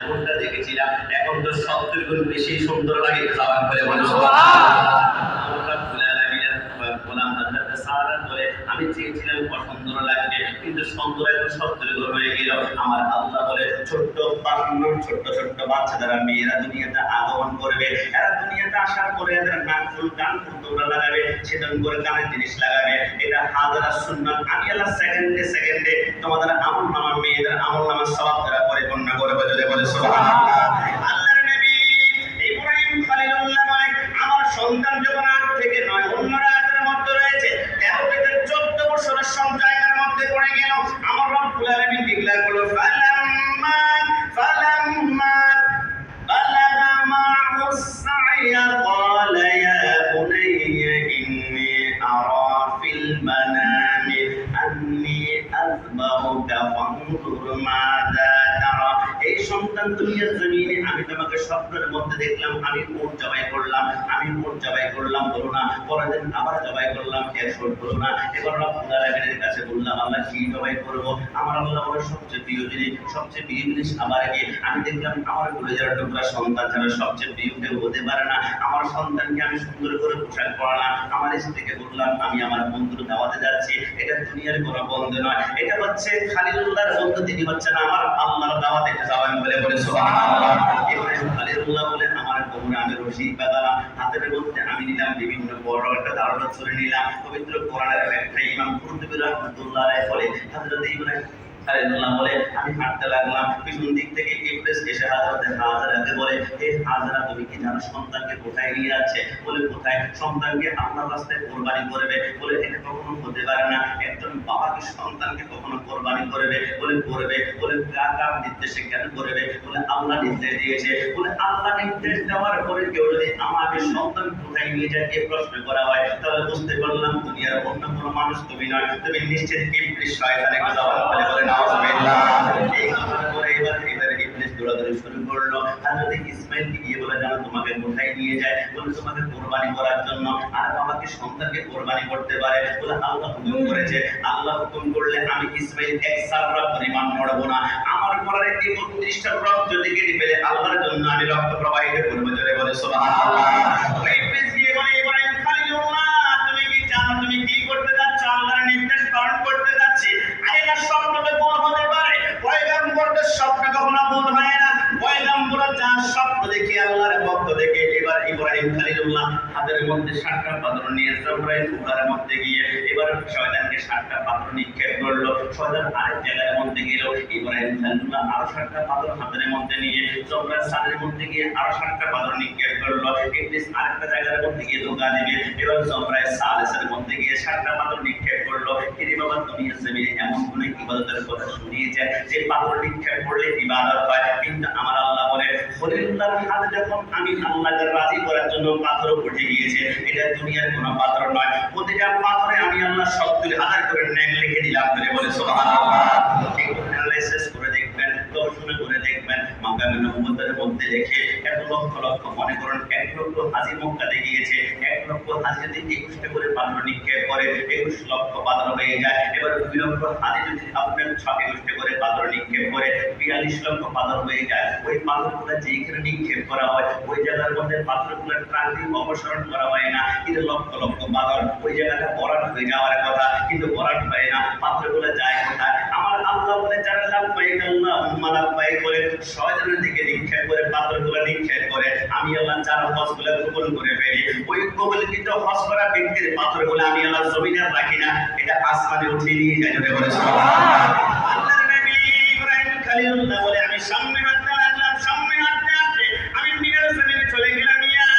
কোনটা দেখেছিলাম, এখন তো 70 গুণ বেশি সুন্দর লাগে। জবান বলে বলে সুবহানাল্লাহ। গোলাম হযরত সারাত বলে আমি চেয়েছিলাম সুন্দর লাগবে, কিন্তু সুন্দর এখন 70 গুণ হয়ে গেল। আমার আল্লাহ বলে ছোট্ট 52 ছোট্ট ছোট্ট বাচ্চা যারা মেয়েরা দুনিয়াতে আগমন করবে, এরা দুনিয়াতে আসার পরে এদের নাক ফুল কান ফুল তোমরা লাগাবে, সেদিন করে কানের জিনিস লাগাবে। এটা হাজারা সুন্নাত। আমি আল্লাহ সেকেন্ডে সেকেন্ডে তোমাদের আমল নামা মেয়েদের আমল নামা সওয়াব দ্বারা পরিপূর্ণ করে বলে বলে সুবহানাল্লাহ। আল্লাহর নবী ইব্রাহিম খলিলুল্লাহ বলে আমার সন্তান যখন 8 থেকে 9 অন্য রাতের মধ্যে রয়েছে 13 থেকে 14 বছরের জায়গার মধ্যে পড়ে গেল, আমার রব্বুল আলামিন ডিক্লেয়ার করলো ফালাম্মা বালাগা মা'হু সা'য়া ক্বালা ইয়া বুনাইয়া ইন্নী আরা ফিল মানামি আন্নী আযবাহুকা ফানজুর মাযা তারা। এই সন্তান দুনিয়ার জমিনে আমি তোমাকে স্বপ্নের মধ্যে দেখলাম, আমি উট জবাই করলাম, আমি উট জবাই করলাম বলো না, পরের দিন আবার জবাই করলাম, 100 বলো না। এবার রব্বুল আলামিনের কাছে বললাম আল্লাহ কি জবাই করব? আমার আল্লাহ বলে সবচেয়ে প্রিয় জিনিস আমার কি? আমি দেখলাম আমার কলিজার টুকরা সন্তান ছাড়া সবচেয়ে প্রিয় কেউ হতে পারে না। আমার সন্তানকে আমি সুন্দর করে পোশাক পরালাম, আমার স্ত্রীকে বললাম আমি আমার বন্ধুর দাওয়াতে যাচ্ছি। এটা দুনিয়ার কোনো বন্ধু নয়, এটা হচ্ছে খালিলুল্লাহর বন্ধু, তিনি হচ্ছেন আমার আল্লাহর দাওয়াতে যাবেন বলে বলে সুবহানাল্লাহ। ইব্রাহিম খালিলুল্লাহ বলে আমার কোমরে আমি রশি বাঁধালাম, হাতের মধ্যে আমি নিলাম বিভিন্ন বড় একটা ধারণা ছুরি নিলাম। পবিত্র কোরআনের একটা ইমাম কুরতুবী রাহমাতুল্লাহ আলাইহি বলে হযরত ইব্রাহিম খালিলুল্লাহ বলে আমি হাঁটতে লাগলাম, পিছন দিক থেকে ইবলিস এসে হযরত হাজরাকে বলে হে হাজরা তুমি কি জানো সন্তানকে কোথায় নিয়ে যাচ্ছে? বলে কোথায়? সন্তানকে আল্লাহর রাস্তায় কুরবানি করবে। বলে এটা কখনো হতে পারে না, একজন বাবা কি সন্তানকে কখনো কুরবানি করবে? বলে করবে। বলে কার নির্দেশে কেন করবে? বলে আল্লাহ নির্দেশ দিয়েছে। বলে আল্লাহ নির্দেশ দেওয়ার পরে কেউ যদি আমাকে সন্তান কোথায় নিয়ে যায় এই প্রশ্ন করা হয়, তাহলে বুঝতে পারলাম দুনিয়ার অন্য কোনো মানুষ তুমি নয়, তুমি নিশ্চিত ইবলিস শয়তানের কথা বলে বলে নাউজুবিল্লাহ। এই কথার পরে এবার ইবলিস দৌড়াদৌড়ি শুরু করলো। হযরত ইসমাঈলকে গিয়ে বলে জানো তোমাকে কোথায় নিয়ে যায়? বলে তোমাকে কুরবানি করার জন্য। আর বাবাকে সন্তানকে কুরবানি করতে পারে? বলে আল্লাহ হুকুম করেছে। আল্লাহ হুকুম করলে আমি ইসমাঈল এক সাররা পরিমাণ মরবো না। আমার পরে 32টা রক্ত যদি কেটে ফেলে আল্লাহর জন্য আমি রক্ত প্রবাহিত করবো, জোরে বলে সুবহানাল্লাহ। ইবলিস গিয়ে বলে ইব্রাহিম খলিলুল্লাহ তুমি কি জানো তুমি কি করতে যাচ্ছ? আল্লাহর নির্দেশ পালন করতে যাচ্ছি। আরে না স্বপ্ন তো ভুল হতে পারে, পয়গম্বরদের স্বপ্ন কখনো ভুল হয় না। পয়গম্বররা যা স্বপ্ন দেখে আল্লাহর পক্ষ থেকে। এবার ইব্রাহিম খলিলুল্লাহ হাতের মধ্যে 7টা পাথর নিয়ে জবরাইল উড়ার মধ্যে গিয়ে এবার শয়তানকে 7টা পাথর নিক্ষেপ করলো। শয়তান আরেক জায়গার মধ্যে গেল, ইব্রাহিম খলিলুল্লাহ আরো 7টা পাথর হাতের মধ্যে নিয়ে জবরাইল সাদের মধ্যে গিয়ে আরো 7টা পাথর নিক্ষেপ করলো। ইবলিস আরেকটা জায়গার মধ্যে গিয়ে ধোঁকা দিবে। এবার জবরাইল সাদের মধ্যে গিয়ে 7টা পাথর নিক্ষেপ করলো। তিনি বাবা দুনিয়ার জমিনে এমন কোন ইবাদতের কথা শুনিয়েছে যে পাথর নিক্ষেপ করলে ইবাদত হয়, কিন্তু আমার আল্লাহ বলে খলিলুল্লাহর হাত যখন আমি আল্লাহকে রাজি করার জন্য পাথর উঠে গিয়েছে, এটা দুনিয়ার কোনো পাথর নয়। প্রতিটা পাথরে আমি আল্লাহ 70,000 করে নেক লিখে দিলাম বলে সুবহানাল্লাহ। একটু অ্যানালাইসিস করে দেখবেন, গবেষণা করে দেখবেন, মাকামে নবুয়তের মধ্যে লেখে 1 লক্ষ লক্ষ মনে করেন 1 লক্ষ হাজী মক্কাতে গিয়েছে, 1 লক্ষ হাজী যদি 21টা করে পাথর নিক্ষেপ করে 21 লক্ষ পাথর হয়ে যায়। এবার 2 লক্ষ হাজী যদি আপনার 21টা করে পাথর নিক্ষেপ করে 42 লক্ষ পাথর হয়ে যায়। ওই পাথরগুলো যেখানে নিক্ষেপ করা হয় ওই জায়গার মধ্যে পাথরগুলো ট্রাক দিয়ে অপসারণ করা হয় না, কিন্তু লক্ষ লক্ষ পাথর ওই জায়গাটা ভরাট হয়ে যাওয়ার কথা, কিন্তু ভরাট হয় না, পাথরগুলো যায় কোথায়? আমার আল্লাহ বলে যারা লাব্বাইক আল্লাহুম্মা লাব্বাইক বলে শয়তানের দিকে নিক্ষেপ করে পাথরগুলো নিক্ষেপ করে আমি আল্লাহ যারা হজগুলো কবুল করে ফেলি, ওই কবুলকৃত হজ করা ব্যক্তির পাথরগুলো আমি আল্লাহ জমিনে রাখি না, এটা আসমানে উঠিয়ে নিয়ে যায় বলে সুবহানাল্লাহ। আল্লাহর নবী ইব্রাহিম খলিলুল্লাহ বলে আমি সামনে হাঁটতে লাগলাম, সামনে হাঁটতে হাঁটতে আমি মিনার জমিনে চলে গেলাম। ইয়া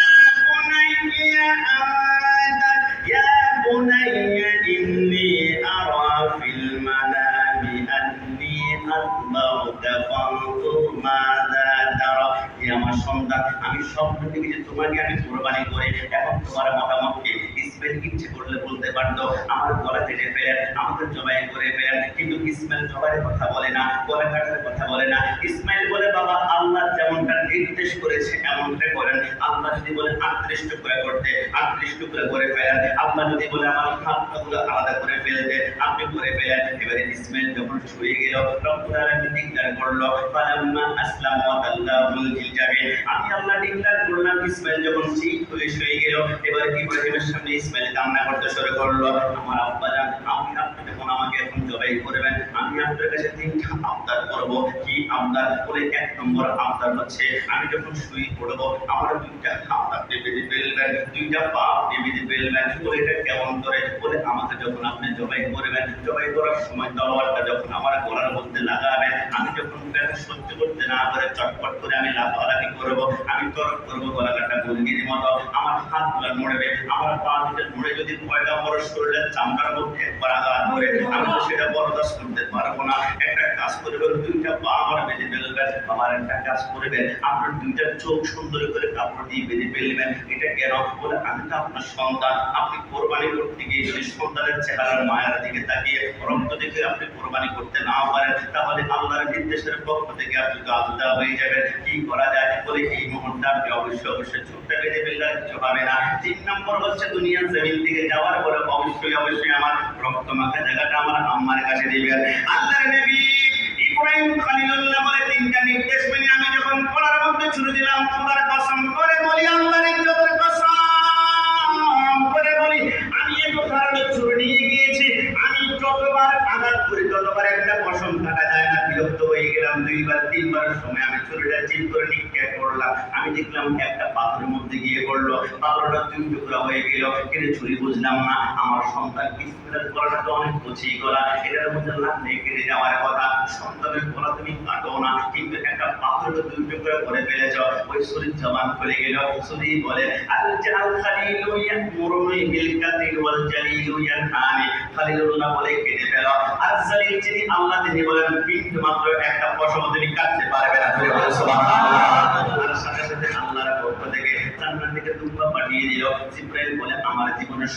বুনাইয়া ইন্নী আরা ফিল মানামি আন্নী আযবাহুকা ফানজুর মাযা তারা। হে আমার সন্তান আমি স্বপ্ন দেখি যে তোমাকে আমি কুরবানি করে, এখন তোমার মতামত কি? ইসমাঈল ইচ্ছে করলে বলতে পারতো আমার গলা কেটে ফেলেন, আমাকে জবাই করে ফেলেন, কিন্তু ইসমাঈল জবাইয়ের কথা বলে না, গলা কাটার কথা বলে না। ইসমাঈল বলে বাবা আল্লাহ যেমনটা নির্দেশ করেছে এমনটা করেন। আল্লাহ যদি বলে 38 টুকরা করতে 38 টুকরা করে ফেলেন। আল্লাহ যদি বলে আমার হাতগুলো আলাদা করে ফেলতে আপনি করে ফেলেন। এবারে ইসমাইল যখন শুয়ে গেল রব্বুল আলামিন ডিক্লেয়ার করলো ফালাম্মা আসলামা ওয়া তাল্লাহুল জাবিন। আমি আল্লাহ ডিক্লেয়ার করলাম ইসমাইল যখন ঠিক হয়ে শুয়ে গেল এবারে ইব্রাহিমের সামনে ইসমাইল কান্না করতে শুরু করলো, আমার আব্বা জান আপনি যখন আমাকে এখন জবাই করবেন আমি আপনার কাছে 3টা আবদার করব। কি আবদার? বলে 1 নম্বর আবদার হচ্ছে আমি যখন শুয়ে পড়ব আমার 2টা হাত আপনি বেঁধে ফেলবেন, 2টা পা আপনি বেঁধে ফেলবেন। বলে এটা কেমন করে? বলে আমাকে যখন আপনি জবাই করবেন জবাই করার সময় তলোয়ারটা যখন আমার গলার মধ্যে লাগাবেন আমি যখন ব্যথা সহ্য করতে না পারে চটপট করে আমি লাফালাফি করব, আমি তরক করবো গলা কাটা মুরগির মতো, আমার হাতগুলো নড়বে, আমার পা দুটো নড়ে যদি পয়গাম্বর শরীরের চামড়ার মধ্যে একবার আঘাত করে আমি তো সেটা বরদাস্ত করতে পারবো না। একটা কাজ করবেন 2টা পা আমার বেঁধে ফেলবেন, আমার একটা কাজ করবেন আপনার 2টা চোখ সুন্দর করে কাপড় দিয়ে বেঁধে ফেলবেন। এটা কেন? বলে আমি তো আপনার সন্তান, আপনি কোরবানি করতে গিয়ে যদি সন্তানের চেহারার মায়ের দিকে তাকিয়ে রক্ত দেখে আপনি কোরবানি করতে না পারেন তাহলে আল্লাহর নির্দেশের পক্ষ থেকে আপনি গাজদা হয়ে যাবেন। কি করা যায়? বলে এই মুহূর্তে আপনি অবশ্যই চোখটা বেঁধে ফেললে কিছু হবে না। 3 নম্বর হচ্ছে দুনিয়ার জমিন থেকে যাওয়ার পরে অবশ্যই আমার রক্ত মাখা জায়গাটা আমার আম্মার কাছে দিবেন। আল্লাহর নবী ইব্রাহিম খলিলুল্লাহ বলে 3টা নির্দেশ মেনে আমি যখন পড়ার মধ্যে ছুড়ে দিলাম খোদার কসম করে বলি আল্লাহর ইজ্জতের কসম করে বলি আমি এত ধারালো ছুরি নিয়ে গিয়েছি আমি যতবার আঘাত করি ততবার একটা পশম কাটা যায় না। বিরক্ত হয়ে গেলাম 2বার 3বারের সময় আমি ছুরিটা চিপ করে নিক্ষেপ করলাম। আমি দেখলাম একটা পাথরের মধ্যে গিয়ে পড়লো, পাথরটা 2 টুকরা হয়ে গেল। কিন্তু ছুরি বুঝলাম না আমার সন্তান ইসমাইলের গলাটা তো অনেক কচি গলা, এটার মধ্যে লাগলে কেটে যাওয়ার কথা। সন্তানের গলা তুমি কাটো না কিন্তু একটা পাথরকে 2 টুকরা করে ফেলেছ। ওই ছুরির জবান খুলে গেল। ছুরি বলে আল জাল খালিলু ইয়ামুরুনি বিল কাতিল ওয়াল জালিলু ইয়ানহানি। খলিলুল্লাহ বলে কেটে ফেলো। আর জালিল যিনি আল্লাহ তিনি বলেন বিন্দু মাত্র একটা পশম তিনি কাটতে পারবে না। সুবহানাল্লাহ। আর সাথে সাথে আল্লাহর পক্ষ থেকে জান্নাত থেকে দুম্বা পাঠিয়ে দিল। জিবরাইল বলে আমার জীবনের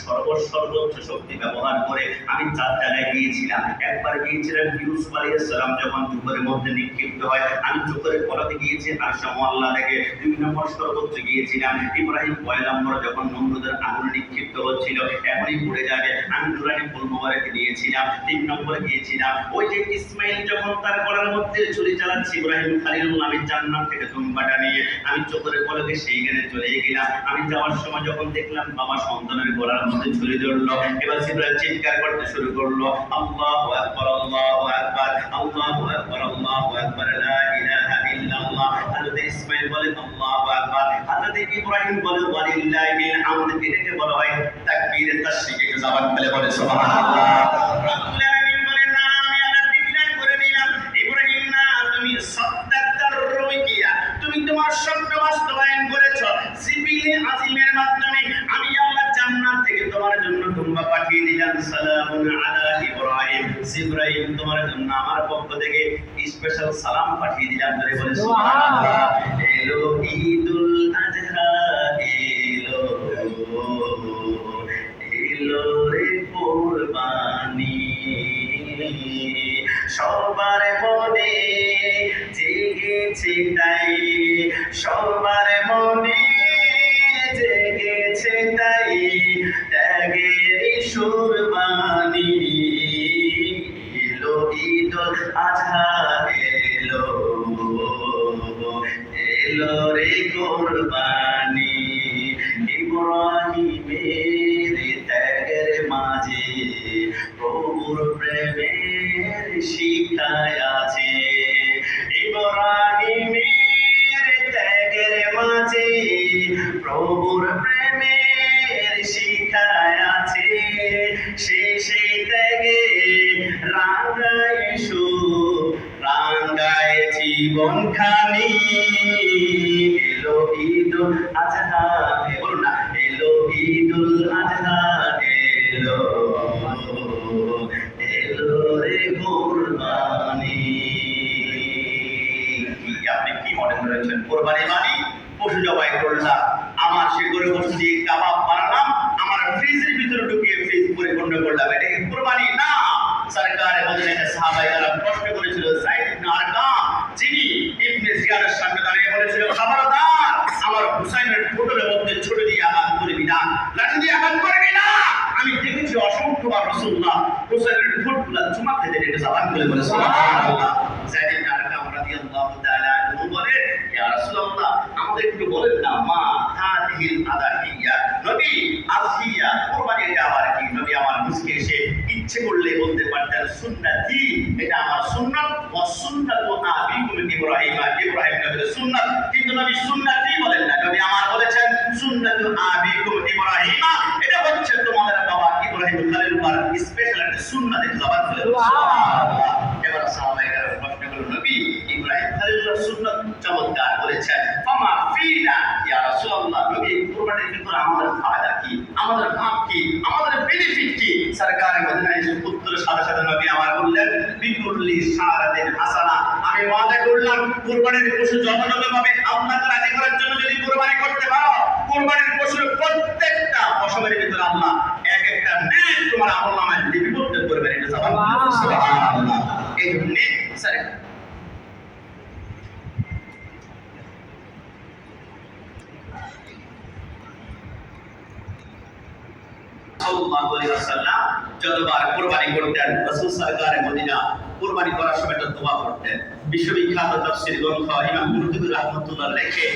সর্বোচ্চ শক্তি ব্যবহার করে আমি 4 জায়গায় গিয়েছিলাম। একবার গিয়েছিলাম ইউসুফ আলাইহিস সালাম যখন চোখের মধ্যে নিক্ষিপ্ত হয় আমি চোখের পলকে গিয়েছি আরশে মুআল্লা থেকে। 2 নম্বর সর্বোচ্চ গিয়েছিলাম ইব্রাহিম পয়গম্বর যখন নমরুদের আগুনে নিক্ষিপ্ত হচ্ছিল এখনই পড়ে যাবে আমি নুরানি ফুল মোবারক দিয়েছিলাম। 3 নম্বরে গিয়েছিলাম ওই যে ইসমাইল যখন তার গলার মধ্যে ছুরি চালাচ্ছে ইব্রাহিম খলিলুল্লাহ আমি জান্নাত থেকে দুম্বাটা নিয়ে আমি চোখের পলকে সেইখানে চলে গেলাম। আমি যাওয়ার সময় যখন দেখলাম বাবা সন্তানের গলার মধ্যে ছুরি ধরলো এবার জিবরাইল চিৎকার করতে শুরু করলো আল্লাহু আকবার আল্লাহু আকবার আল্লাহু আকবার আল্লাহু আকবার লা ইলাহা ইল্লাল্লাহ। হযরত ইসমাইল বলে আল্লাহু আকবার, হযরত ইব্রাহিম বলে ওয়ালিল্লাহিল হামদ। এটাকে বলা হয় তাকবীরে তাশরিক। একটু জবান খুলে বলে সুবহানাল্লাহ। রব্বুল আলামিন বলে না আমি আল্লাহ ডিক্লেয়ার করে দিলাম ইব্রাহিম না তুমি সাদ্দাক্তার রুইয়া তুমি তোমার স্বপ্ন বাস্তবায়ন করেছো। জিবরিল আজিমের মাধ্যমে আমি আল্লাহ জান্নাত থেকে তোমার জন্য দুম্বা পাঠিয়ে দিলাম। সালামুন আলা ইব্রাহিম। জিবরাইল তোমার জন্য আমার পক্ষ থেকে স্পেশাল সালাম পাঠিয়ে দিলাম। ধরে বলে সুবহানাল্লাহ। এলো ঈদুল আযহা এলো এলো রে কুরবানি সবার মনে জেগেছে তাই সবার মনে জেগেছে তাই ত্যাগের সুরবানি এলো ঈদুল আযহা এলো এলো রে কুরবানি ইব্রাহিমের ত্যাগের মাঝে প্রভুর প্রেমের শিখায় আছে। ইব্রাহিমের ত্যাগের মাঝে প্রভুর প্রেমের শিখায় আছে। শেষে ত্যাগে রাঙ্গায় জীবন খানি এলো ঈদুল আযহা। বলুন না এলো ঈদুল আযহা এলো এলো রে কুরবানি। আপনি কি মনে করেছেন কুরবানি মানে পশু জবাই করলাম আমার সে গরু পশু দিয়ে কাবাব বানালাম আমার ফ্রিজের ভিতরে ঢুকিয়ে ফ্রিজ পরিপূর্ণ করলাম এটা কি কুরবানি? না। সরকারে মদিনাতে সাহাবায়ে কেরাম প্রশ্ন করেছিল যায়েদ ইবনে আরকাম যিনি ইবনে জিয়াদের সামনে দাঁড়িয়ে বলেছিল বাবা জবান খুলে বলে সুবহানাল্লাহ। যায়েদ ইবনে আরকাম রাদিয়াল্লাহু তাআলা আনহু বলে, ইয়া রাসূলুল্লাহ, আমাদের একটু বলেন না, মা হাদিহিল আদাহিয়া, নবী আযহিয়া কুরবানি এটা আবার কি? নবী আমার মুস্কি এসে ইচ্ছে করলে বলতে পারতেন সুন্নতি, এটা আমার সুন্নাত, ওয়া সুন্নাতু আবিকুম ইব্রাহিম, ইব্রাহিম নবীর সুন্নাত, কিন্তু নবী সুন্নতি বলেন না, নবী আমার বলেছেন সুন্নাতু আবিকুম ইব্রাহিম, এটা হচ্ছে তোমাদের বাবা ইব্রাহিম খলিলুল্লাহ স্পেশাল একটা সুন্নাত। জবান খুলে সুবহানাল্লাহ। এবার সাহাবায়ে প্রশ্ন করল, নবী ইব্রাহিম খলিলুল্লাহ সুন্নাত চমৎকার বলেছেন, ফামা ফিনা ইয়া রাসূলুল্লাহ, নবী কুরবানির ভিতরে আমাদের ফায়দা কি, আমাদের লাভ কি, আমাদের বেনিফিট কি? সরকারে মদিনা এসে উত্তরের সাথে সাথে নবী আমার বললেন, বিকুল্লি শারাতিন হাসানা, আমি ওয়াদা করলাম কুরবানির পশু যথাযথভাবে আপনাকে রাজি করার জন্য যদি কুরবানি করতে পারো, কুরবানির পশুর প্রত্যেকটা পশমের ভিতরে আল্লাহ এক একটা নেক তোমার আমলনামায় লিপিবদ্ধ করবেন। এটা সুবহানাল্লাহ। এই জন্য স্যার সাল্লাল্লাহু আলাইহি ওয়াসাল্লাম যতবার কুরবানি করতেন, রাসূল সরকারে মদিনা কুরবানি করার সময় একটা দোয়া করতেন। বিশ্ববিখ্যাত তাফসীর গ্রন্থ ইমাম কুরতুবী রাহমাতুল্লাহ লেখে,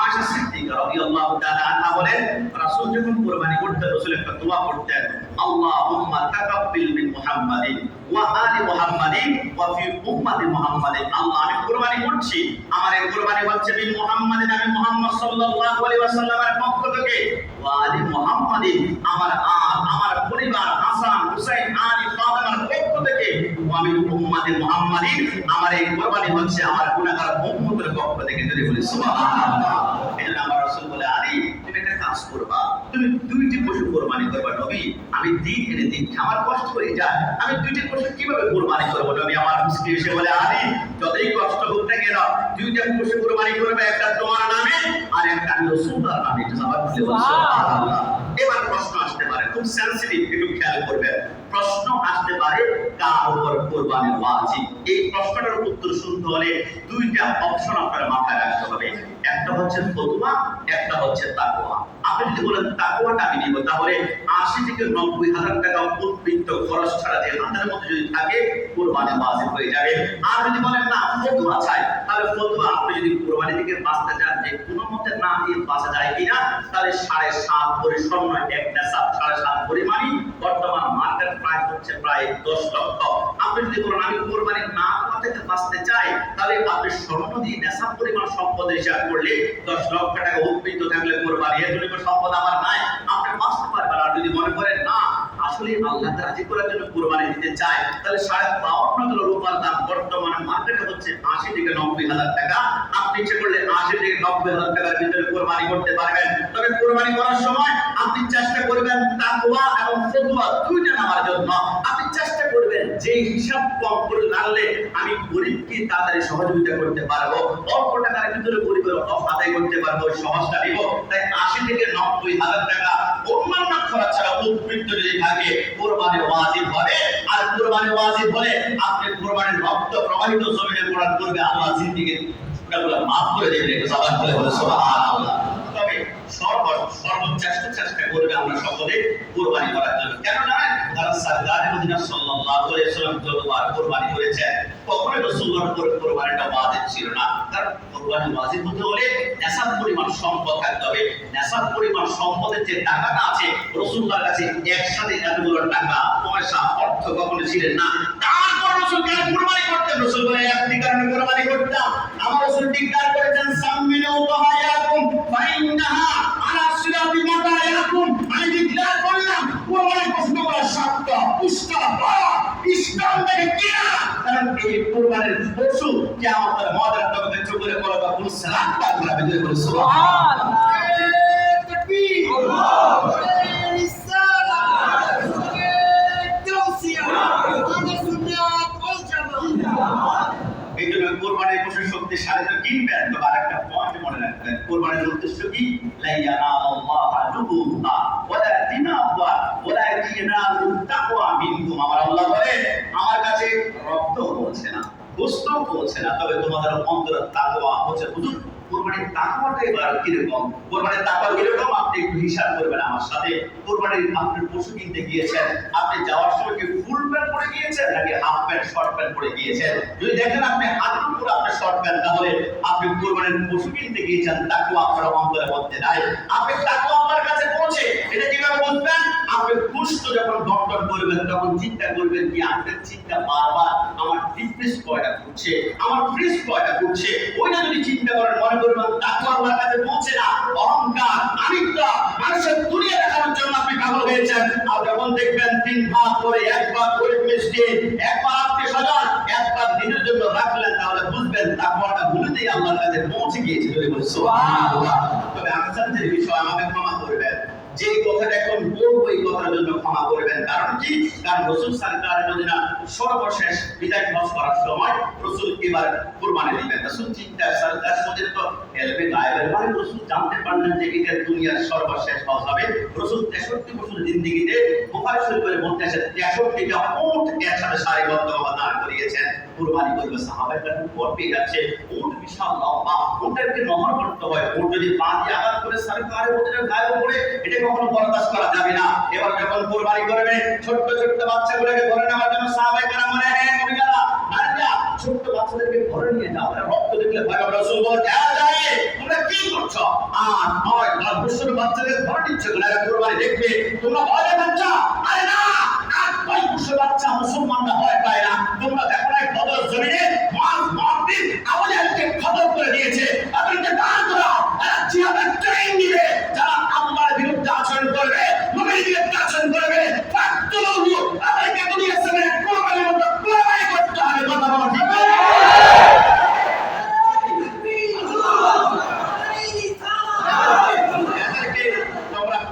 আয়েশা সিদ্দিকা রাদিয়াল্লাহু তাআলা আনহা বলেন, রাসূল যখন কুরবানি করতেন, রাসূল একটা দোয়া করতেন, আল্লাহুম্মা তাকাব্বিল মিন মুহাম্মাদিন ওয়া আলি মুহাম্মাদিন ওয়া ফি উম্মতি মুহাম্মাদিন। আল্লাহ, আমি কুরবানি করছি, আমার এই কুরবানি হচ্ছে মিন মুহাম্মাদিন, আমি মুহাম্মদ সাল্লাল্লাহু আলাইহি ওয়াসাল্লামের পক্ষ থেকে, ওয়া আলি মুহাম্মাদিন, আমার পরিবার হাসান হুসাইন আলী ফাতেমার পক্ষ থেকে, ওয়া মিন উম্মতি মুহাম্মাদিন, আমার এই কুরবানি হচ্ছে আমার গুনাহগার উম্মতের পক্ষ থেকে। যদি বলি সুবহানাল্লাহ। এজন্য আমার রাসূল বলে, আলী তুমি একটা কাজ করবা, তুমি দুইটি পশু কুরবানি করবা। নবী, আমি দিন এনে দিন আমার কষ্ট হয়ে যায়, আমি দুইটি পশু কিভাবে কুরবানি করব? নবী আমার মুস্কি এসে বলে, আলী যতই কষ্ট হোক না কেন, দুইটা পশু কুরবানি করবে, একটা তোমার নামে আর একটা রাসূলুল্লাহর নামে। এটা আমার সুবহানাল্লাহ। এবার প্রশ্ন আসতে পারে, খুব সেনসিটিভ, একটু খেয়াল করবেন। প্রশ্ন আসতে পারে, কার উপর কুরবানি ওয়াজিব? এই প্রশ্নটার উত্তর শুনতে হলে দুইটা অপশন আপনার মাথায় রাখতে হবে, একটা হচ্ছে ফতোয়া, একটা হচ্ছে তাকওয়া। আপনি যদি বলেন তাকওয়াটা আমি নিব, তাহলে ৮০ থেকে ৯০ হাজার টাকা উদ্বৃত্ত খরচ ছাড়া যে হাতের মধ্যে যদি থাকে, কুরবানি ওয়াজিব হয়ে যাবে। আর যদি বলেন না ফতোয়া চাই, তাহলে ফতোয়া, আপনি যদি কুরবানি থেকে বাঁচতে চান যে কোনো মতে না দিয়ে বাঁচা যায় কিনা, তাহলে ৭.৫ ভরি স্বর্ণ, এক নেশাব ৭.৫ ভরি মানি, বর্তমান মার্কেট প্রাইস হচ্ছে প্রায় ১০ লক্ষ। আপনি যদি বলেন আমি কুরবানি না করা থেকে বাঁচতে চাই, তাহলে আপনি স্বর্ণ দিয়ে নেশাব পরিমাণ সম্পদ হিসাব করলে ১০ লক্ষ টাকা উদ্বৃত্ত থাকলে কুরবানি এত সম্পদ আমার নাই, আপনি বাঁচতে পারবেন। আর যদি মনে করেন না আসলে আল্লাহকে রাজি করার জন্য কুরবানি দিতে চাই, তাহলে ৫২ কিলো রূপার দাম বর্তমানে মার্কেটে হচ্ছে ৮০ থেকে ৯০ হাজার টাকা। আপনি ইচ্ছে করলে ৮০ থেকে ৯০ হাজার টাকার ভিতরে কুরবানি করতে পারবেন। তবে কুরবানি করার সময় আপনি চেষ্টা করবেন তাকওয়া এবং ফতোয়া দুইটা নেওয়ার জন্য। আপনি চেষ্টা করবেন যে হিসাব কম করে লাগলে আমি গরিবকে তাড়াতাড়ি সহযোগিতা করতে পারবো, অল্প টাকার ভিতরে গরিবের আদায় করতে পারবো, সহজটা দিব। তাই ৮০ থেকে ৯০ হাজার টাকা অন্যান্য খরচ ছাড়া উদ্বৃত্ত যদি থাকে, কুরবানি ওয়াজিব হবে। আর কুরবানি ওয়াজিব হলে আপনি কুরবানির রক্ত প্রবাহিত জমিনে কোরআন করবে, আল্লাহ জিন্দেগি গুলো মাফ করে দেবেন। একটু জবান করে বলে সুবহানাল্লাহ। তবে চেষ্টা করবে আমরা সকলে কুরবানি করার জন্য। কেন জানেন? কারণ সরকারে মদিনা সাল্লাল্লাহু আলাইহি ওয়াসাল্লাম যতবার কুরবানি করেছেন, কখনোই রাসূলুল্লাহর উপর কুরবানিটা ওয়াজিব ছিল না। কারণ কুরবানি ওয়াজিব হতে হলে নেশাব পরিমাণ সম্পদ থাকতে হবে। নেশাব পরিমাণ সম্পদের যে টাকাটা আছে, রাসূলুল্লাহর কাছে একসাথে এতগুলো টাকা পয়সা অর্থ কখনো ছিলেন না। তারপর রাসূল কেন কুরবানি করতেন? রাসূল বলে, একটি কারণে কুরবানি করতাম। আমার রাসূল ডিক্লেয়ার করেছেন, সাম্মিনু তাহায়াকুম ফাইন্নাহা আলা সিরাতি মাতায়াকুম। আমি ডিক্লেয়ার করলাম কুরবানি পছন্দ করা শর্ত পুষ্ট ইসলাম থেকে কিনা, কারণ এই কুরবানির পশু কিয়ামতের ময়দানে তোমাদের চোখে পড়বে, কোন সালাত পাকরা বিজয় করে সুবহানাল্লাহ। তাকবীর, আল্লাহু আকবার, ইসলাম তাওসিয়া আমাদের সুন্নাত ওয়াল জামাত। এই জন্য কুরবানির পশুর শক্তিশালী তো কিনবেন। তবে আরেকটা পয়েন্ট মনে রাখবেন, কুরবানির উদ্দেশ্য কি? লা ইয়ানাল্লাহু জুহুহা ওয়ালা দিমাহুহা ওয়ালাকিন ইয়ানালুহু তাকওয়া মিনকুম। আমার আল্লাহ বলে, আমার কাছে রক্ত পৌঁছে না, গোশত পৌঁছে না, তবে তোমাদের অন্তরে তাকওয়া হচ্ছে। হুজুর, কুরবানির তাকওয়াটা এবার কিরকম? কুরবানির তাকওয়া কিরকম আপনি একটু হিসাব করবেন আমার সাথে। কুরবানির আপনি পশু কিনতে গিয়েছেন, আপনি যাওয়ার সময় কি ফুল প্যান্ট পরে গিয়েছেন নাকি হাফ প্যান্ট শর্ট প্যান্ট পরে গিয়েছেন? যদি দেখেন আপনি হাতের উপরে আপনার শর্ট প্যান্ট, তাহলে আপনি কুরবানির পশু কিনতে গিয়েছেন, তাকওয়া আপনার অন্তরের মধ্যে নাই। আপনি তাকওয়া আপনার কাছে পৌঁছে, এটা কিভাবে বুঝবেন? আপনি পুষ্ট যখন দণ্ডন করবেন তখন চিন্তা করবেন কি আপনার চিন্তা বারবার আমার ডিপ্রেস কয়টা করছে, আমার ফ্রিজ কয়টা করছে, ওইটা যদি চিন্তা করেন মনে করবেন তাকওয়া আপনার কাছে পৌঁছে না। অহংকার, আমিত্বা, মানুষের দুনিয়া দেখানোর জন্য আপনি পাগল হয়েছেন। আর যখন দেখবেন 3 ভাগ করে, 1 ভাগ করে মিষ্টি, 1 ভাগ আপনি সাজান, 1 ভাগ নিজের জন্য রাখলেন, তাহলে বুঝবেন তাকওয়াটা ভুলেতেই আল্লাহর কাছে পৌঁছে গিয়েছে। সুবহানাল্লাহ। তবে আশ্চর্যের বিষয়, আমাকে ক্ষমা করবেন, যে কথাটা এখন বলবো এই কথার জন্য ক্ষমা করবেন। কারণ কি? কারণ রাসূল সাল্লাল্লাহু আলাইহি ওয়াসাল্লাম সর্বশেষ বিদায় হজ করার সময় রাসূল এবার কুরবানি দিবেন। রাসূল চিন্তা সাল্লাল্লাহু আলাইহি ওয়াসাল্লাম তো এলবে গায়েবের মানে রাসূল জানতে পারলেন যে এটা দুনিয়ার সর্বশেষ হজ হবে। রাসূল 63 বছর জিন্দেগিতে বুখারী শরীফের মধ্যে আছে 63টা উট একসাথে সারিবদ্ধভাবে দাঁড় করিয়েছেন, কুরবানি করবে। সাহাবায়ে কেরাম ভর পেয়ে যাচ্ছে, উট বিশাল লম্বা, উটেরকে নহর করতে হয়, উট যদি পা দিয়ে আঘাত করে সরকারের মধ্যে গায়ে পড়ে, এটা কখনো বরদাস্ত করা যাবে না। এবার যখন কুরবানি করবে, ছোট্ট ছোট্ট বাচ্চাগুলোকে ধরে নেওয়ার জন্য সাহাবায়ে কেরাম বলে, হ্যাঁ মহিলারা, নারীরা, ছোট্ট বাচ্চাদেরকে ধরে নিয়ে যাও। রক্ত দেখলে ভয় পাবে। রাসূল বলে, তোমরা কি করছো? আর 9-10 বছরের বাচ্চাদের ধরে নিচ্ছ, কুরবানি দেখবে, তোমরা ভয় দেখাচ্ছ? আরে না, 8-9 বছরের বাচ্চা মুসলমানরা ভয় পায় না। তোমরা দেখো না বদর জমিনে মুআযিব আবু জাহলকে খতম করে দিয়েছে, তাদেরকে দাঁড় করাও, এরা জিহাদের ট্রেনিং দিবে। যারা আল্লাহর বিরুদ্ধে আচরণ করবে, নবীর বিরুদ্ধে আচরণ করবে, ফাকতুলুহু, তাদেরকে দুনিয়ার সামনে কুরবানির মতো কুরবানি করতে হবে। কথা বলা ঠিক না?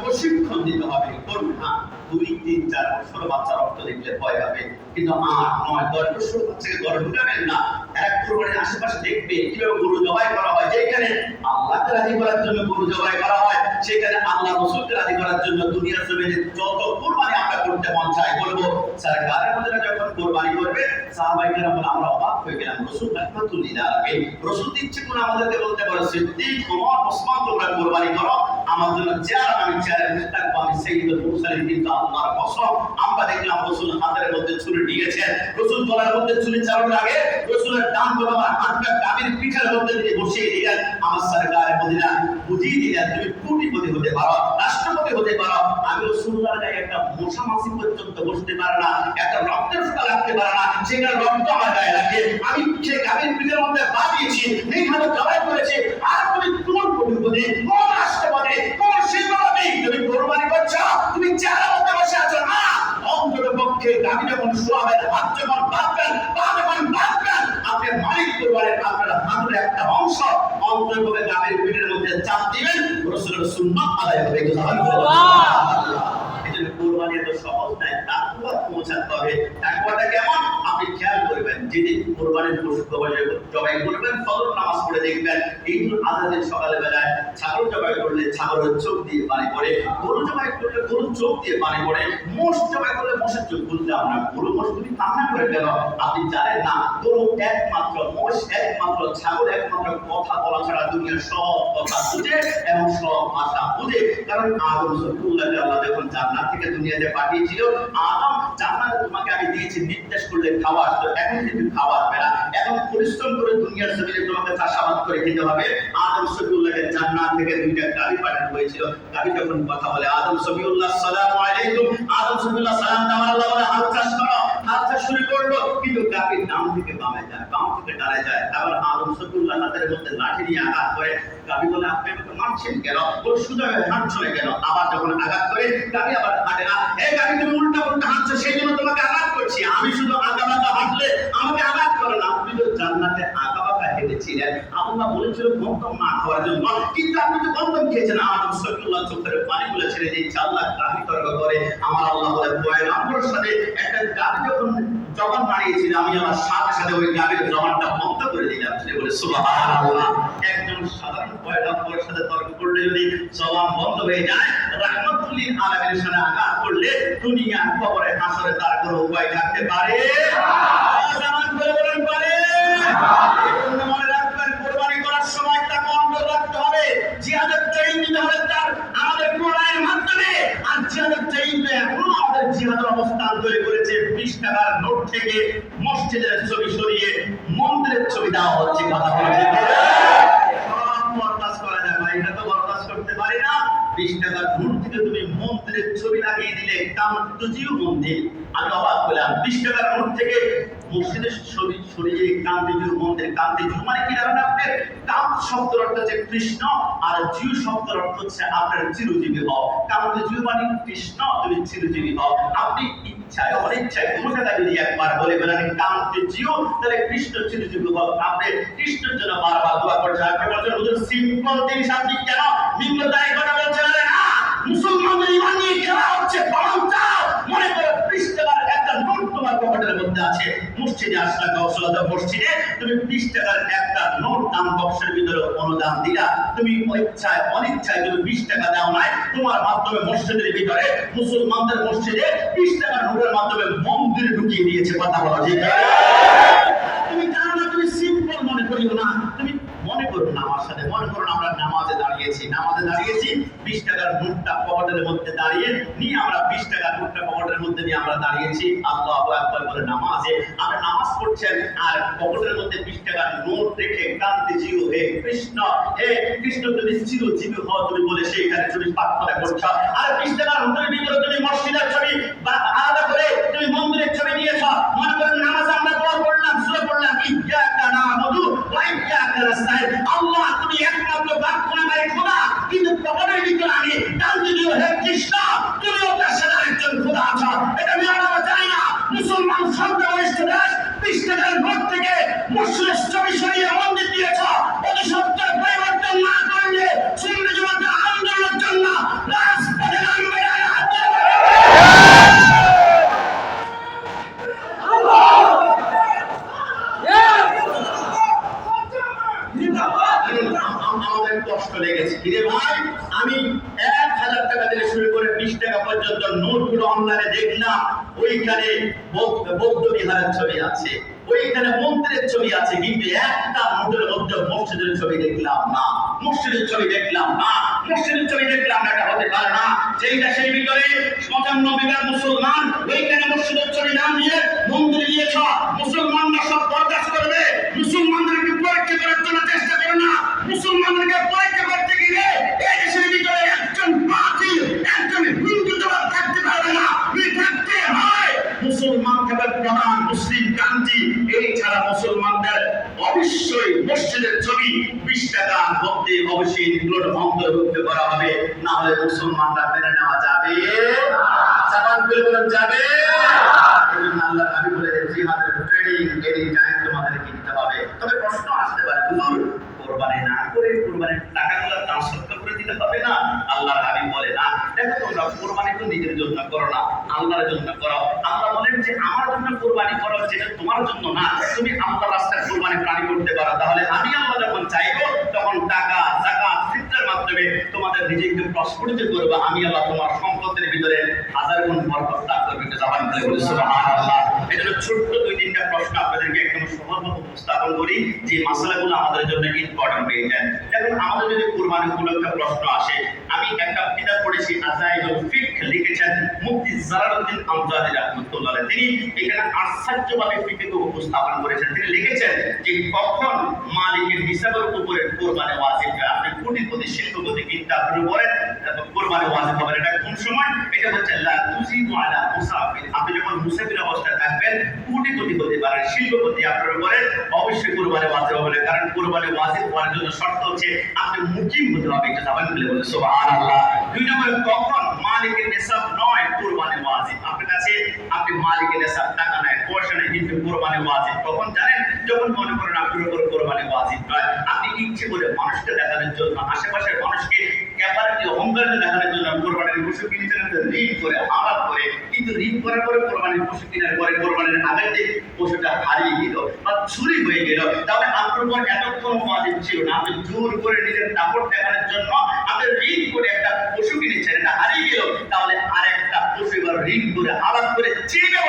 প্রশিক্ষণ দিতে হবে। করুন না, 2-3-4 বছর বাচ্চা রক্ত দেখলে ভয় পাবে, কিন্তু 8-9-10 বছর বাচ্চাকে ঘরে ঢুকাবেন না। এক কুরবানির আশেপাশে দেখবে কিভাবে গরু জবাই করা হয়। যেখানে আল্লাহকে রাজি করার জন্য গরু জবাই করা হয়, সেখানে আল্লাহ রাসূলকে রাজি করার জন্য দুনিয়ার জমিনে যত কুরবানি আমরা করতে মন চাই করব। সরকারের মধ্যে যখন কুরবানি করবে, সাহাবায়ে কেরাম বলে, আমরা অবাক হয়ে গেলাম, রাসূল রাহমাতুল্লাহ আলাইহি, রাসূল ইচ্ছে করে আমাদেরকে বলতে পারে, সিদ্দিক, ওমর, ওসমান, তোমরা কুরবানি করো, আমার জন্য চেয়ার, আমি চেয়ারে বসে থাকবো, আমি সাইয়্যিদুল মুরসালিন। কিন্তু আল্লাহর কসম, আমরা দেখলাম রাসূল হাতের মধ্যে ছুরি নিয়েছেন। রাসূল গলার মধ্যে ছুরি চালানোর আগে রাসূলের ডান গলা হাতটা গাবির পিঠের মধ্যে দিয়ে বসিয়ে দিলেন। আমার সরকারে মদিনা বুঝিয়ে দিলেন, তুমি কোটিপতি হতে পারো, রাষ্ট্রপতি হতে পারো, আমি রাসূলুল্লাহর গায়ে একটা মশা মাছি পর্যন্ত বসতে পারে না, একটা রক্তের ফোঁটা লাগতে পারে না, সেখানে রক্ত আমার গায়ে লাগে, আমি সেই গাবির পিঠের মধ্যে পা দিয়েছি, এইভাবে জবাই করেছি, আর তুমি কোন কোটিপতি, কোন রাষ্ট্রপতি, কোন শিল্পপতি, তুমি কুরবানি করছো, তুমি চেহারা মধ্যে বসে আছো না। অন্তত পক্ষে গাবি যখন শোয়াবেন, হাত যখন বাঁধবেন, পা যখন বাঁধবেন, আপনি মালিক কুরবানির আপনার হাতের একটা অংশ অন্তত পক্ষে গাবির পিঠের মধ্যে চাপ দিবেন, রাসূলের সুন্নাত আদায় হবে। এজন্য কুরবানি এত সহজ নয়, তাকওয়া পৌঁছাতে হবে। তাকওয়াটা কেমন আপনি খেয়াল করবেন। যেদিন কুরবানির পশু জবাই করবেন, ফজর নামাজ পড়ে দেখবেন ঈদুল আজহার সকালে বেলায় ছাগল জবাই করলে ছাগলের চোখ দিয়ে পানি পড়ে, গরু জবাই করলে গরুর চোখ দিয়ে পানি পড়ে, মোষ জবাই করলে মোষের চোখ বুঝলাম না, গরু মোষ তুমি কান্না করে কেন? আপনি জানেন না, গরু একমাত্র, মোষ একমাত্র, ছাগল একমাত্র কথা বলা ছাড়া দুনিয়ার সব কথা বুঝে এবং সব ভাষা বুঝে। কারণ আদম সফিউল্লাহকে আল্লাহ যখন জান্নাত থেকে দুনিয়াতে পাঠিয়েছিল, আদম, জান্নাতে তোমাকে আমি দিয়েছি নির্দেশ করলে খাওয়ার, তো এখন কিন্তু খাওয়া হবে না, এখন পরিশ্রম করে দুনিয়ার জমিনে তোমাকে চাষাবাদ করে খেতে হবে। আদম সফিউল্লাহকে জান্নাত থেকে 2টা গাভী পাঠানো হয়েছিল। গাভী যখন কথা বলে, আদম সফিউল্লাহ সালামু আলাইকুম, আদম সফিউল্লাহ সালাম দেওয়ার, আল্লাহ বলে হাল চাষ করো, হাল চাষ শুরু করলো, কিন্তু গাভীর ডান থেকে বামে যায়, বাম থেকে ডানে যায়। আবার আদম সফিউল্লাহ হাতের মধ্যে লাঠি নিয়ে আঘাত করে। গাভী বলে, আপনি আমাকে মারছেন কেন? ওর সুযোগ হাঁটছো না কেন? আবার যখন আঘাত করে, গাভী আবার হাঁটে না, এই গাভী তুমি উল্টা উল্টা হাঁটছো, সেই জন্য তোমাকে আঘাত করছি, আমি শুধু আগাবাগা হাঁটলে আমাকে আঘাত করো না। আপনি তো জান্নাতে আগাবাগা হেঁটেছিলেন, আল্লাহ বলেছিল গন্ধম না খাওয়ার জন্য, কিন্তু আপনি তো গন্ধম খেয়েছেন। আদম সফিউল্লাহ চোখের পানিগুলো ছেড়ে দিয়েছে। আল্লাহ গাভী তর্ক করে, আমার আল্লাহ বলে, পয়গম্বরের সাথে একটা গাভী যখন জবান বানিয়েছিল, আমি আমার সাথে সাথে ওই গাভীর জবানটা বন্ধ করে দিলাম। সে বলে সুবহানাল্লাহ। একজন সাধারণ পয়গম্বরের সাথে তর্ক করলে যদি জবান বন্ধ হয়ে যায়, রাহমাতুল আলামিনের সাথে আঘাত করলে দুনিয়া কবরে হাসরে তার কোনো উপায় থাকতে পারে? জামান করে বলেন পারে? এজন্য মনে রাখবেন, কুরবানি করার সময় তাকে অন্তর রাখতে হবে, জিহাদের ট্রেনিং দিতে হবে তার আমাদের কোরআনের মাধ্যমে। আর জিহাদের ট্রেনিংটা এখনো আমাদের জিহাদের অবস্থান তৈরি করেছে 20 টাকার থেকে মসজিদের ছবি সরিয়ে মন্দিরের ছবি দেওয়া হচ্ছে। কথা বলা ঠিক সব বরদাস্ত করা যায় ভাই, এটা তো বরদাস্ত করতে পারি না। 20 টাকার নোট থেকে তুমি মন্দিরের ছবি লাগিয়ে দিলে, কান্তজিউ মন্দির। আমি অবাক হলাম, 20 টাকার নোট থেকে মসজিদের ছবি সরিয়ে কান্তজিউ মন্দির। কান্তজিউ মানে কি জানেন আপনি? কান্ত শব্দের অর্থ হচ্ছে কৃষ্ণ, আর জিউ শব্দের অর্থ হচ্ছে আপনার চিরজীবী হও। কান্তজিউ মানে কৃষ্ণ, তুমি চিরজীবী হও। আপনি ইচ্ছায় অনিচ্ছায় কোনো টাকা যদি একবার বলে বলেন কান্তজিউ, তাহলে কৃষ্ণ চিরজীবী হও। আপনি কৃষ্ণের জন্য বারবার দোয়া করছেন। আপনি বলছেন হুজুর সিম্পল জিনিস আপনি কেন নিম্নদায়ী কথা বলছেন? না, মুসলমানদের ইমান নিয়ে খেলা হচ্ছে। মনে করো 20 টাকার একটা নোট তোমার পকেটের মধ্যে আছে, মসজিদে আসলা, কৌশলতা মসজিদে তুমি 20 টাকার একটা নোট দান বক্সের ভিতরে অনুদান দিলা। তুমি ইচ্ছায় অনিচ্ছায় তুমি 20 টাকা দাও নাই, তোমার মাধ্যমে মসজিদের ভিতরে মুসলমানদের মসজিদে 20 টাকার নোটের মাধ্যমে মন্দিরে ঢুকিয়ে দিয়েছে। কথা বলা ঠিক তুমি জানো না, তুমি সিম্পল মনে করিও না। তুমি মনে করো না আমার সাথে, মনে করো আমরা নামাজে দাঁড়িয়েছি, 20 টাকার নোটটা পকেটের মধ্যে দাঁড়িয়ে নিয়ে আমরা 20 টাকার নোটটা পকেটের মধ্যে নিয়ে আমরা দাঁড়িয়েছি আল্লাহু আকবার বলে নামাজে। আমরা নামাজ পড়ছেন আর পকেটের মধ্যে 20 টাকার নোট রেখে কাঁদতে জিও, হে কৃষ্ণ, হে কৃষ্ণ তুমি চিরজীবী হও তুমি বলে সেইখানে তুমি প্রার্থনা করছো। আর 20 টাকার নোটের ভিতরে তুমি মসজিদের ছবি বা আলাদা করে তুমি মন্দিরের ছবি নিয়েছ। মনে করেন নামাজে আমরা দোয়া করলাম, সূরা পড়লাম, ইয়্যাকা না'বুদু ওয়া ইয়্যাকা নাস্তাঈন। আল্লাহ তুমি একমাত্র বাক্যনামায় খোদা, কিন্তু পকেটের ভিতরে আমি কাঁদতে জিও, হে কৃষ্ণ তুমিও তার সাথে একজন খোদা আছো। এটা আমি আমরা জানি না। মুসলমান সংখ্যাগরিষ্ঠ দেশ 20 টাকার নোট থেকে মসজিদের ছবি সরিয়ে মন্দির দিয়েছ। অতি সত্ত্বেও পরিবর্তন না করলে সুন্নি জামাতের আন্দোলনের জন্য রাজপথে নামবে না। আমাদের কষ্ট লেগেছে কিরে ভাই, আমি 1000 টাকা থেকে শুরু করে 20 টাকা পর্যন্ত নোটগুলো অনলাইনে দেখলাম। ওইখানে বৌদ্ধ বিহারের ছবি আছে, ওইখানে মন্দিরের ছবি আছে, কিন্তু একটা নোটের মধ্যে মসজিদের ছবি দেখলাম না। মসজিদের ছবি দেখলাম না, মসজিদের ছবি দেখলাম না। এটা হতে পারে না। যেই দেশের ভিতরে 95 মুসলমান, ওইখানে মসজিদের ছবি না নিয়ে মন্দিরে দিয়েছ। মুসলমানরা সব বরদাস্ত করবে। মুসলমানদেরকে পরীক্ষা করার জন্য চেষ্টা করো না। মুসলমানদেরকে পরীক্ষা করতে গেলে এই দেশের ভিতরে একজন বাতিল, একজন হিন্দু জবাব থাকতে পারবে না। থাকতে হয় মুসলমান থাকার প্রধান মুসলিম ক্রান্তি। এই ছাড়া মুসলমানদের অবশ্যই মসজিদের ছবি 20 টাকার মধ্যে অবশ্যই এগুলোর অন্তর্ভুক্ত করা হবে, না হলে মুসলমানরা মেনে নেওয়া যাবে যাবে। আল্লাহ নবী বলেছেন জিহাদের ট্রেনিং এনি টাইম তোমাদেরকে দিতে হবে। তবে প্রশ্ন আসতে পারে হুজুর কোরবানি না করে কোরবানির টাকাগুলো ট্রান্সফার করে দিতে হবে না? আল্লাহ নবী বলে না, দেখো তোমরা কোরবানি তো নিজের জন্য করো না, আল্লাহর জন্য করো। আল্লাহ বলেন যে আমার জন্য কোরবানি করো, যেটা তোমার জন্য না। তুমি আল্লাহর রাস্তায় কোরবানি প্রাণী করতে পারো, তাহলে আমি আল্লাহ যখন চাইবো তখন টাকা, যাকাত, ফিতরের মাধ্যমে তোমাদের নিজেকে প্রস্ফুটিত করবো। আমি আল্লাহ তোমার সম্পদের ভিতরে 1000 গুণ বরকত দান করবে। জবান খুলে বলি সুবহানাল্লাহ। এজন্য ছোট্ট 2-3টা প্রশ্ন আপনাদেরকে একদম সহজভাবে উপস্থাপন করি, যে মাসালাগুলো আমাদের জন্য ইম্পর্টেন্ট হয়ে যায়। এখন আমাদের যদি কোরবানি উপলক্ষে প্রশ্ন আসে, আমি একটা কিতাব পড়েছি আজাইবুল ফিকহ, লিখেছেন মুফতি জালালউদ্দিন আমজাদি রাহমাতুল্লাহ আলাইহি। তিনি এখানে আশ্চর্যভাবে ফিকহ উপস্থাপন করেছেন। তিনি লিখেছেন যে কখন মালিকের হিসাবের উপরে কোরবানি ওয়াজিব হয়। আপনি কোটিপতি, শিল্পপতি, কিন্তু আপনার উপরে কোরবানি ওয়াজিব হবে। এটা কোন সময়? এটা হচ্ছে লা তুজিবু আলা মুসাফির। আপনি যখন মুসাফির অবস্থায় থাকবেন, কোটিপতি হতে পারেন, শিল্পপতি, আপনার উপরে অবশ্যই কোরবানি ওয়াজিব হবে। কারণ কোরবানি ওয়াজিব হওয়ার জন্য শর্ত হচ্ছে আপনি মুকিম হতে হবে। এটা জানেন বলে বলে সুবহানাল্লাহ। 2 নম্বরে কখন মালিকের নিসাব নয় কোরবানি ওয়াজিব। আপনার কাছে আপনি মালিকের নিসাব টাকা নাই, পয়সা নেই, কিন্তু কোরবানি ওয়াজিব কখন জানেন? যখন মনে করেন আপনার উপর কোরবানি ওয়াজিব নয়, আপনি ইচ্ছে করে মানুষকে দেখানোর জন্য, আশেপাশের মানুষকে ক্যাপারিটি অহংকার দেখানোর জন্য কোরবানির পশু কিনেছেন, ঋণ করে, আবাদ করে, কিন্তু ঋণ করার পরে কোরবানির পশু কেনার পরে কোরবানির আগে যে পশুটা হারিয়ে গেল বা চুরি হয়ে গেল, তাহলে আপনার উপর এতক্ষণ ওয়াজিব ছিল না। আপনি জোর করে নিজের দাপট দেখানোর জন্য আপনি ঋণ করে একটা পশু কিনেছেন, এটা হারিয়ে গেল, তাহলে আরেকটা পশু এবার ঋণ করে আবাদ করে চেয়ে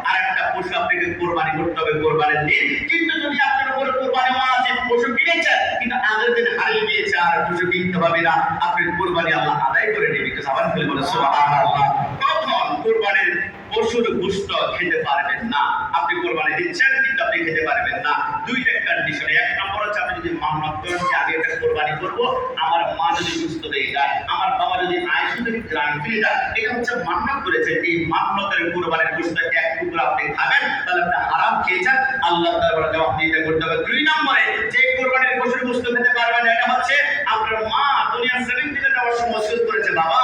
আরেকটা পশু আপনাকে কোরবানি করতে হবে কোরবানির দিন। কিন্তু যদি আপনার উপর কোরবানি ওয়াজিব, পশু কিনেছেন কিন্তু আগের দিন হারিয়ে গিয়েছে, আর পশু কিনতে হবে না, আপনি কোরবানি আল্লাহ আদায় করে নেবেন। জাবান খুলে বলে সুবহানাল্লাহ। কখন কুরবানির পশুর গোশত খেতে পারবেন না। আপনি কুরবানি দিচ্ছেন কিন্তু আপনি খেতে পারবেন না। দুইটা কন্ডিশনে, এক নম্বর হচ্ছে আপনি যদি মান্যত করেন যে আমি একটা কুরবানি করবো, আমার মা যদি সুস্থ হয়ে যায়, আমার বাবা যদি আয়ুষ যদি গ্রাম ফিরে যায়, এটা হচ্ছে মান্যত করেছে। এই মান্যতের কুরবানির গোশত এক টুকরা আপনি খাবেন, তাহলে আপনি হারাম খেয়েছেন, আল্লাহ দরবারে জবাবদিহিতা করতে হবে। দুই নম্বরে যে কুরবানির পশুর গোশত খেতে পারবেন, এটা হচ্ছে আপনার মা দুনিয়ার জমিন থেকে যাওয়ার সময় ওসিয়ত করেছে, বাবা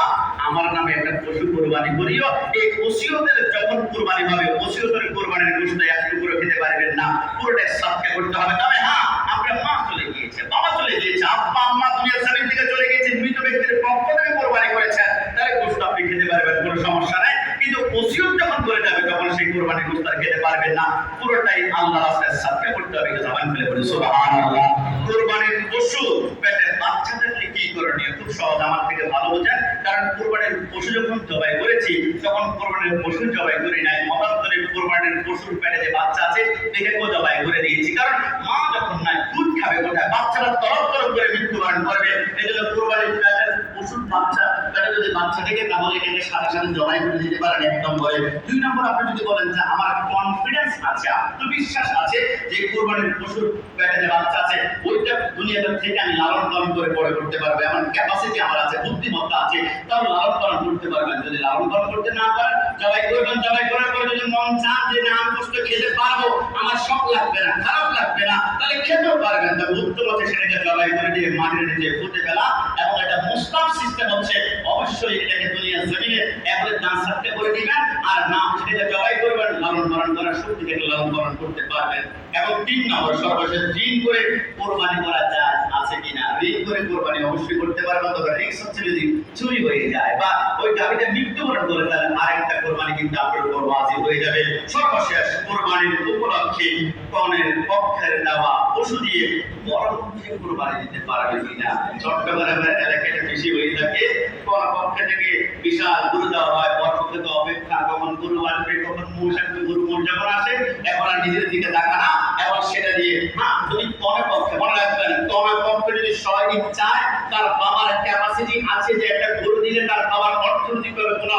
আমার নামে একটা পশু কুরবানি করিও। এই ওসিয়তের যখন কুরবানি হবে, ওসিয়তের কুরবানির গোশত এক টুকরো খেতে পারবেন না, পুরোটাই সাদকা করতে হবে। তবে হ্যাঁ, আপনার মা চলে গিয়েছে, বাবা চলে গিয়েছে, আব্বা আম্মা দুনিয়ার জমিন থেকে চলে গিয়েছে, মৃত ব্যক্তির পক্ষ থেকে কুরবানি করেছেন, তাহলে গোশত আপনি খেতে পারবেন, কোনো সমস্যা নাই। কিন্তু ওসিয়ত যখন করে যাবে তখন সেই কুরবানির গোশত আর খেতে পারবেন না, পুরোটাই আল্লাহর রাস্তায় সাদকা করতে হবে। জবান খুলে বলি সুবহানাল্লাহ। কুরবানির পশু পেটে বাচ্চা থাকলে কি করণীয়? খুব সহজ, আমার থেকে ভালো বোঝেন। কারণ কুরবানির পশু যখন জবাই করেছি, তখন কুরবানির পশু জবাই করি নাই, হঠাৎ করে কুরবানির পশুর পেটে যে বাচ্চা আছে এটাকেও জবাই করে দিয়েছি। কারণ মা যখন নাই দুধ খাবে কোথায়, বাচ্চারা তরফ তরফ করে মৃত্যুবরণ করবে। এই জন্য কুরবানির পেটের পশুর বাচ্চা পেটে যদি বাচ্চা থেকে, তাহলে এটাকে সাথে সাথে জবাই করে দিতে পারেন, এক নম্বরে। দুই নম্বর, আপনি যদি বলেন যে আমার কনফিডেন্স আছে, আত্মবিশ্বাস আছে যে কুরবানির পশুর পেটে যে বাচ্চা আছে ওইটা দুনিয়াতে থেকে আমি লালন পালন করে বড় করতে পারবো, এমন ক্যাপাসিটি আমার আছে, বুদ্ধিমত্তা আছে, তাও লালন পালন করতে পারবেন। যদি লালন পালন করতে না পারেন, জবাই করবেন, জবাই করার পরে যদি মন চান যে না আমি কষ্ট খেতে পারবো, আমার শখ লাগবে না, খারাপ লাগবে না, তাহলে খেতেও পারবেন। তবে উত্তম হচ্ছে সেটাকে জবাই করে দিয়ে মাটির নিচে পুঁতে ফেলা। এবং এটা মুস্তাব সিস্টেম হচ্ছে অবশ্যই এটাকে দুনিয়ার জমিনে একবারে দান সাথে করে দিবেন, আর না সেটাকে জবাই করবেন, লালন পালন করার শক্তি থেকে লালন পালন করতে পারবেন। এবং তিন নম্বর, সর্বশেষ, ঋণ করে কোরবানি করা যায় আছে কিনা? ঋণ করে কোরবানি অবশ্যই করতে পারবেন, তবে রিস্ক হচ্ছে যদি চুরি হয়ে যায় বা ওই গাভীটা মৃত্যুবরণ করে, তাহলে আরেকটা কোরবানি কিন্তু আপনার উপর ওয়াজিব হয়ে যাবে। সর্বশেষ, কোরবানির উপলক্ষে কনের পক্ষের দেওয়া পশু দিয়ে বড় পক্ষে কোরবানি দিতে পারবে কিনা? চট্টগ্রামের এলাকাটা বেশি হয়ে থাকে, কোন পক্ষে থেকে বিশাল গরু দেওয়া হয়, বড় পক্ষে তো অপেক্ষা, কখন গরু আসবে, কখন মোষ আসবে, গরু মোষ যখন আসে এখন আর নিজের দিকে দেখা না, এবার সেটা দিয়ে যদি কনের পক্ষে, মনে রাখবেন কনের পক্ষে যদি সবাই চায়, তার বাবার ক্যাপাসিটি আছে যে একটা গরু দিলে তার বাবার অর্থনৈতিকভাবে কোনো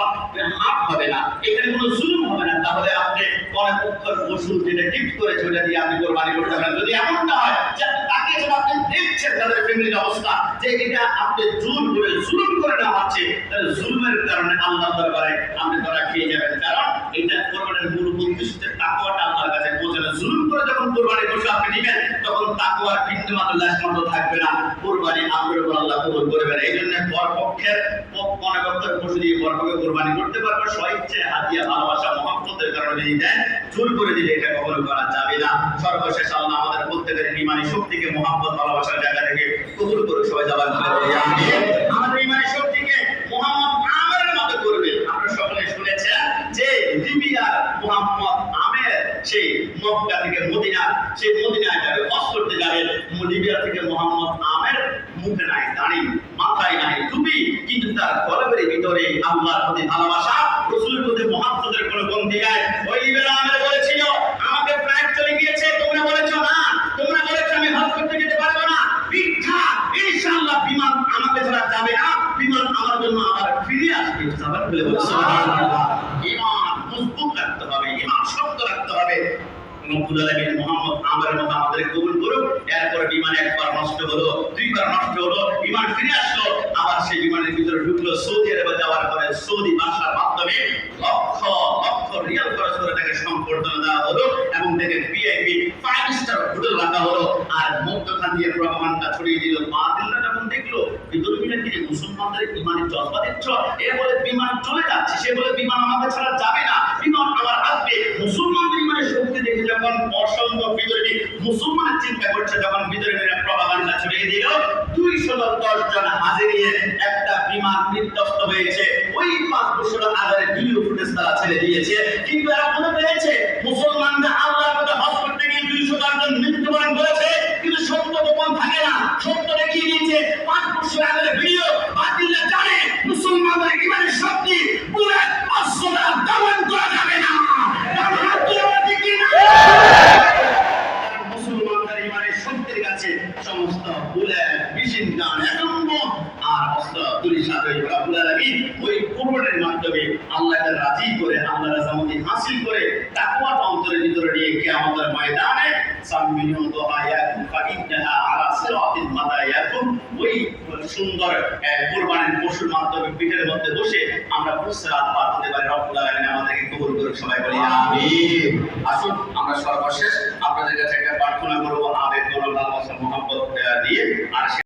হাত হবে না, এখানে কোনো জুলুম হবে না, তাহলে আপনি কনের পক্ষের পশু যেটা গিফট করেছে ওটা দিয়ে আপনি কোরবানি করতে পারেন। যদি এমনটা হয় যে আপনি তাকে আপনি দেখছেন তাদের ফ্যামিলির অবস্থা যে এটা আপনি জুলুম করে নেওয়া হচ্ছে, তাহলে জুলুমের কারণে আল্লাহ দরবারে আপনি ধরা খেয়ে যাবেন। কারণ এটা কোরবানির মূল উদ্দেশ্য তাকওয়াটা আল্লাহর কাছে পৌঁছানো। জুলুম করে যখন কোরবানি পশু আপনি দিবেন, তখন তাকওয়ার বিন্দুমাত্র লেশমাত্র থাকবে না, কোরবানি আপনার উপর আল্লাহ কবুল করবে না। এই জন্য বরপক্ষের কনেপক্ষের পশু দিয়ে বরপক্ষে কোরবানি করতে পারবে, স্বইচ্ছে হাদিয়া, ভালোবাসা, মহব্বতের কারণে যদি দেন, জোর করে দিলে এটা কখনো করা যাবে না। সর্বশেষ আল্লাহ আমাদের প্রত্যেকের ঈমানি শক্তিকে মহব্বত ভালোবাসার জায়গা থেকে কবুল করে সবাই যাবার আমাদের ঈমানি শক্তিকে মুহাম্মদ আমেরের মতো করবে। আপনারা সকলে শুনেছেন যে লিবিয়ার মুহাম্মদ আমের সেই মক্কা থেকে মদিনা, সেই মদিনায় যাবে, হজ করতে যাবে, লিবিয়া থেকে মুহাম্মদ আমের মুখে নাই দাড়ি, মাথায় নাই টুপি, কিন্তু তার কলবের ভিতরে আল্লাহর প্রতি ভালোবাসা, রাসূলের প্রতি মহব্বতের কোনো কমতি নাই। ওই লিবিয়ার আমের বলেছিল আমাকে ফ্লাইট চলে গিয়েছে, তোমরা বলেছো না, তোমরা বলেছো আমি হজ করতে যেতে পারবো না, মিথ্যা, ইনশাআল্লাহ বিমান আমাকে ছাড়া যাবে না, বিমান আমার জন্য আবার ফিরে আসবে। সবার বলে সুবহানাল্লাহ। ঈমান মজবুত রাখতে হবে, ঈমান শক্ত রাখতে হবে। রব্বুল আলামিন মুহাম্মদ আমেরের মতো আমাদের কবুল করুক। এরপর বিমান একবার নষ্ট হলো, দুইবার নষ্ট হলো, বিমান ফিরে আসলো, আবার সেই বিমানের ভিতরে ঢুকলো, সৌদি আরবে যাওয়ার পরে সৌদি বাদশার মাধ্যমে লক্ষ লক্ষ রিয়াল খরচ করে তাকে সম্বর্ধনা দেওয়া হলো এবং তাকে ভিআইপি 5 স্টার হোটেল রাখা হলো। আর মধ্যখান দিয়ে প্রভাবানটা ছড়িয়ে দিল। বাতিলরা যখন দেখলো বিদর্মীরা কি মুসলমানদের ইমানের জজবা দিচ্ছ, এ বলে বিমান চলে যাচ্ছে, সে বলে বিমান আমাকে ছাড়া যাবে না, বিমান আমার আসবে। মুসলমানদের ইমানের শক্তি দেখে যখন অসংখ্য বিদর্মী মুসলমানের চিন্তা করছে, তখন বিদর্মীরা প্রভাবানটা ছড়িয়ে দিল। 210 জন হাজির নিয়ে একটা বিমান বিধ্বস্ত হয়েছে। ওই 5 বছর আগে ভিডিও ফুটেজ তারা ছেড়ে দিয়েছে, কিন্তু এরা বলে পেয়েছে মুসলমানরা আল্লাহর পথে হজ করতে গিয়ে 210 জন মৃত্যুবরণ করেছে, কিন্তু সত্য গোপন থাকে না, সত্য দেখিয়ে দিয়েছে। 5 বছর আগের ভিডিও বাতিলরা জানে মুসলমানদের ইমানের শক্তি পুরো 500 দমন করা যাবে না। মুসলমানদের ইমানের শক্তির কাছে সমস্ত bullet, machine gun, atom bomb আর তুলির সাথে রব্বুল আলামিন ওই কুরবানির মাধ্যমে আল্লাহকে রাজি করে আল্লাহর রাজামতি হাসিল করে তাকওয়াটা অন্তরের ভিতরে নিয়ে কিয়ামতের ময়দানে সামিনু দুআয়াকুম ফাইন্নাহা আলা সিরাতিল মাদায়াকুম ওই সুন্দর কুরবানির পশুর মাধ্যমে পিঠের মধ্যে বসে আমরা পুরস্কার পার হতে পারি। রব্বুল আলামিন আমাদেরকে কবুল করুন, সবাই বলি আমিন। আসুন আমরা সর্বশেষ আপনাদের কাছে একটা প্রার্থনা করব আবেগ ভালোবাসা মহব্বত দিয়ে। আর